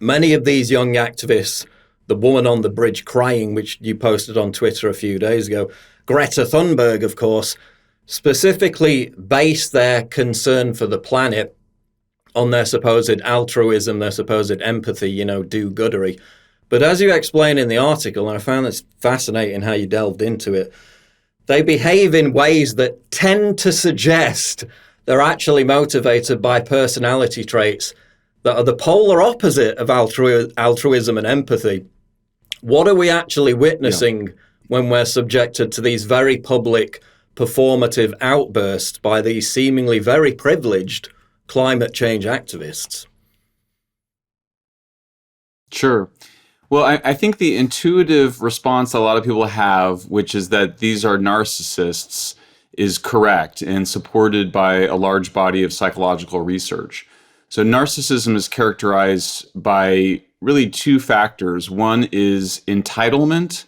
Many of these young activists, the woman on the bridge crying, which you posted on Twitter a few days ago, Greta Thunberg, of course, specifically base their concern for the planet on their supposed altruism, their supposed empathy, do-goodery. But as you explain in the article, and I found this fascinating how you delved into it, they behave in ways that tend to suggest they're actually motivated by personality traits that are the polar opposite of altruism and empathy. What are we actually witnessing when we're subjected to these very public, performative outbursts by these seemingly very privileged climate change activists? Sure. Well, I think the intuitive response a lot of people have, which is that these are narcissists, is correct and supported by a large body of psychological research. So narcissism is characterized by really two factors. One is entitlement,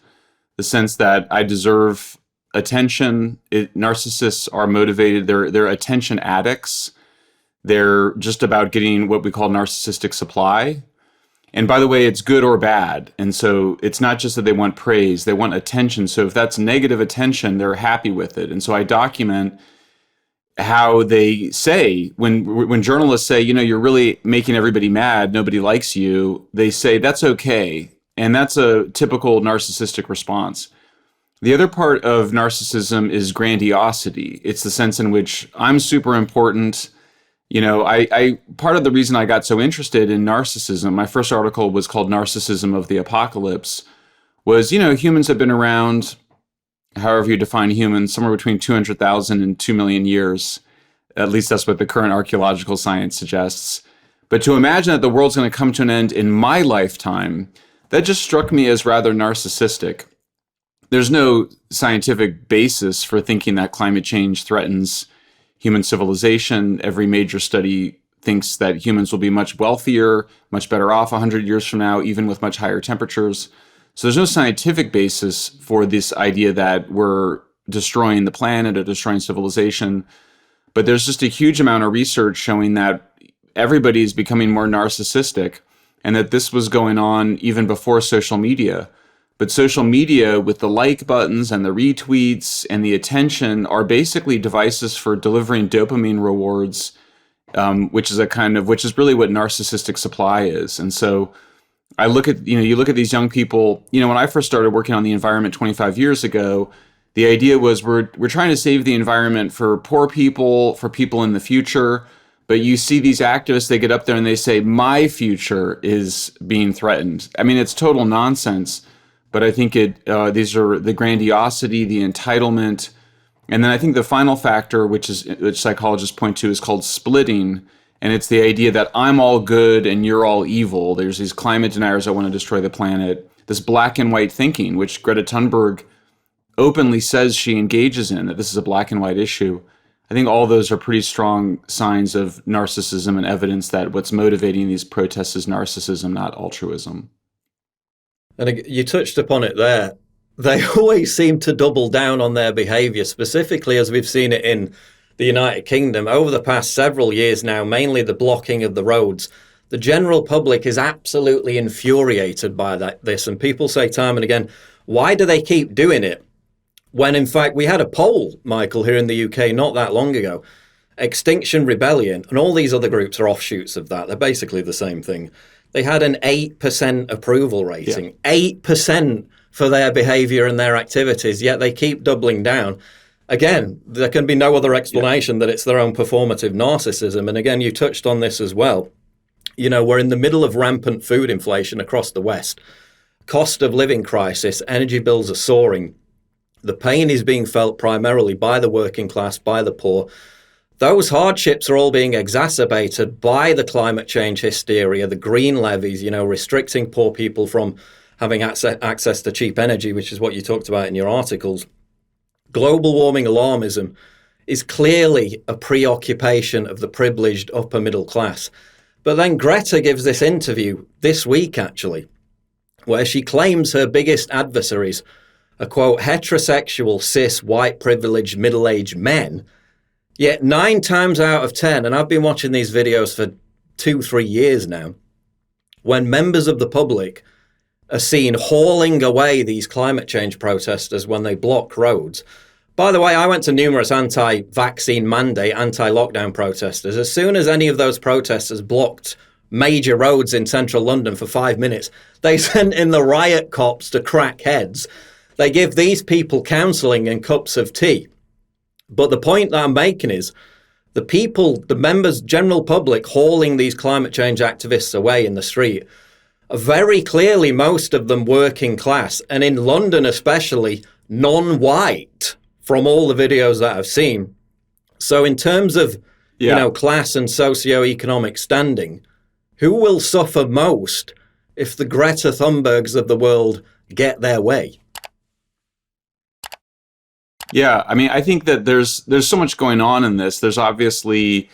the sense that I deserve attention. Narcissists are motivated, they're attention addicts. They're just about getting what we call narcissistic supply. And by the way, it's good or bad. And so it's not just that they want praise, they want attention. So if that's negative attention, they're happy with it. And so I document how they say, when journalists say, you're really making everybody mad, nobody likes you, they say, that's okay. And that's a typical narcissistic response. The other part of narcissism is grandiosity. It's the sense in which I'm super important. I part of the reason I got so interested in narcissism, my first article was called Narcissism of the Apocalypse, was, humans have been around, however you define humans, somewhere between 200,000 and 2 million years. At least that's what the current archaeological science suggests. But to imagine that the world's going to come to an end in my lifetime, that just struck me as rather narcissistic. There's no scientific basis for thinking that climate change threatens human civilization. Every major study thinks that humans will be much wealthier, much better off 100 years from now, even with much higher temperatures. So there's no scientific basis for this idea that we're destroying the planet or destroying civilization. But there's just a huge amount of research showing that everybody is becoming more narcissistic, and that this was going on even before social media. But social media with the like buttons and the retweets and the attention are basically devices for delivering dopamine rewards, which is really what narcissistic supply is. And so I look at, you look at these young people, when I first started working on the environment 25 years ago, the idea was we're trying to save the environment for poor people, for people in the future. But you see these activists, they get up there and they say, my future is being threatened. I mean, it's total nonsense. But I think these are the grandiosity, the entitlement. And then I think the final factor, which psychologists point to, is called splitting. And it's the idea that I'm all good and you're all evil. There's these climate deniers that want to destroy the planet. This black and white thinking, which Greta Thunberg openly says she engages in, that this is a black and white issue. I think all those are pretty strong signs of narcissism and evidence that what's motivating these protests is narcissism, not altruism. And you touched upon it there. They always seem to double down on their behavior, specifically as we've seen it in the United Kingdom over the past several years now, mainly the blocking of the roads. The general public is absolutely infuriated by this. And people say time and again, why do they keep doing it? When in fact we had a poll, Michael, here in the UK not that long ago. Extinction Rebellion and all these other groups are offshoots of that. They're basically the same thing. They had an 8% approval rating, 8% for their behavior and their activities, yet they keep doubling down. Again, there can be no other explanation that it's their own performative narcissism. And again, you touched on this as well. We're in the middle of rampant food inflation across the West. Cost of living crisis, energy bills are soaring. The pain is being felt primarily by the working class, by the poor. Those hardships are all being exacerbated by the climate change hysteria, the green levies, restricting poor people from having access to cheap energy, which is what you talked about in your articles. Global warming alarmism is clearly a preoccupation of the privileged upper middle class. But then Greta gives this interview this week, actually, where she claims her biggest adversaries are, quote, heterosexual, cis, white, privileged, middle-aged men. Yet 9 times out of 10, and I've been watching these videos for 2-3 years now, when members of the public are seen hauling away these climate change protesters when they block roads. By the way, I went to numerous anti-vaccine mandate, anti-lockdown protesters. As soon as any of those protesters blocked major roads in central London for 5 minutes, they sent in the riot cops to crack heads. They give these people counselling and cups of tea. But the point that I'm making is the people, the members, general public hauling these climate change activists away in the street are very clearly, most of them, working class, and in London especially, non-white, from all the videos that I've seen. So in terms of, class and socio-economic standing, who will suffer most if the Greta Thunbergs of the world get their way? Yeah, I mean, I think that there's so much going on in this. There's obviously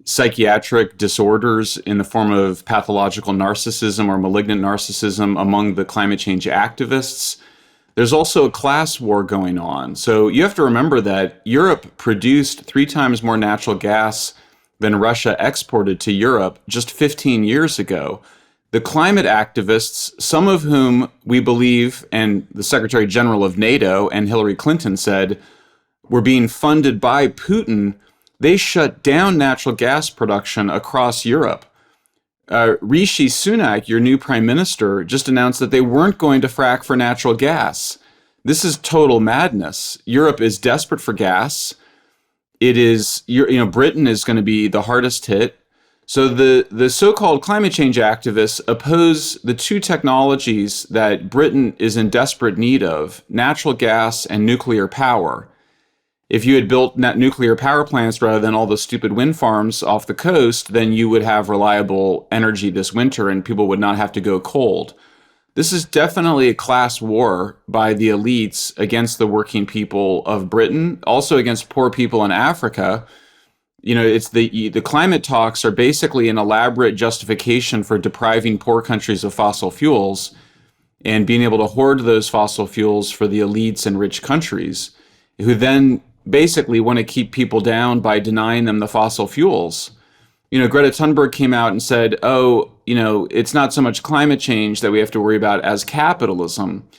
psychiatric disorders in the form of pathological narcissism or malignant narcissism among the climate change activists. There's also a class war going on. So you have to remember that Europe produced 3 times more natural gas than Russia exported to Europe just 15 years ago. The climate activists, some of whom we believe, and the Secretary General of NATO and Hillary Clinton said, were being funded by Putin, they shut down natural gas production across Europe. Rishi Sunak, your new prime minister, just announced that they weren't going to frack for natural gas. This is total madness. Europe is desperate for gas. It is, Britain is going to be the hardest hit. So the so-called climate change activists oppose the 2 technologies that Britain is in desperate need of, natural gas and nuclear power. If you had built nuclear power plants rather than all the stupid wind farms off the coast, then you would have reliable energy this winter and people would not have to go cold. This is definitely a class war by the elites against the working people of Britain, also against poor people in Africa. It's the climate talks are basically an elaborate justification for depriving poor countries of fossil fuels and being able to hoard those fossil fuels for the elites in rich countries, who then basically want to keep people down by denying them the fossil fuels. Greta Thunberg came out and said, it's not so much climate change that we have to worry about as capitalism.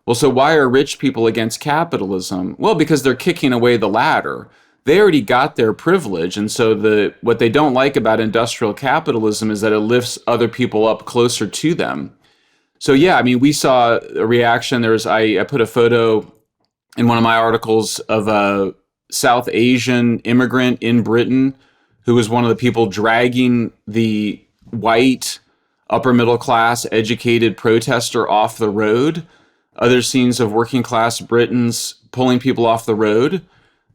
Well, so why are rich people against capitalism? Well, because they're kicking away the ladder. They already got their privilege. And so what they don't like about industrial capitalism is that it lifts other people up closer to them. So yeah, I mean, we saw a reaction. I put a photo in one of my articles of a South Asian immigrant in Britain who was one of the people dragging the white, upper middle class, educated protester off the road. Other scenes of working class Britons pulling people off the road.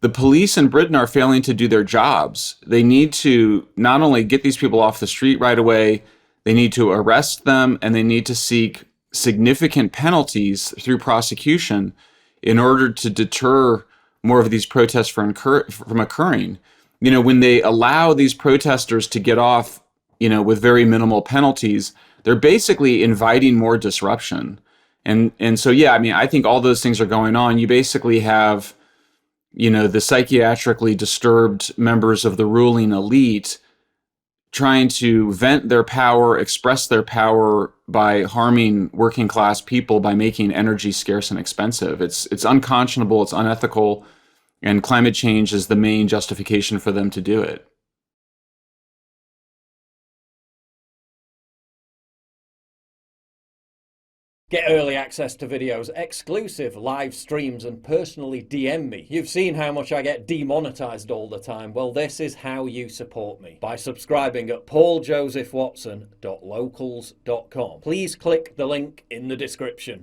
The police in Britain are failing to do their jobs. They need to not only get these people off the street right away, they need to arrest them, and they need to seek significant penalties through prosecution in order to deter more of these protests from occurring. When they allow these protesters to get off, with very minimal penalties, they're basically inviting more disruption. And so, yeah, I mean, I think all those things are going on. You basically have, the psychiatrically disturbed members of the ruling elite trying to vent their power, express their power by harming working class people by making energy scarce and expensive. It's unconscionable, it's unethical, and climate change is the main justification for them to do it. Get early access to videos, exclusive live streams, and personally DM me. You've seen how much I get demonetized all the time. Well, this is how you support me. By subscribing at pauljosephwatson.locals.com. Please click the link in the description.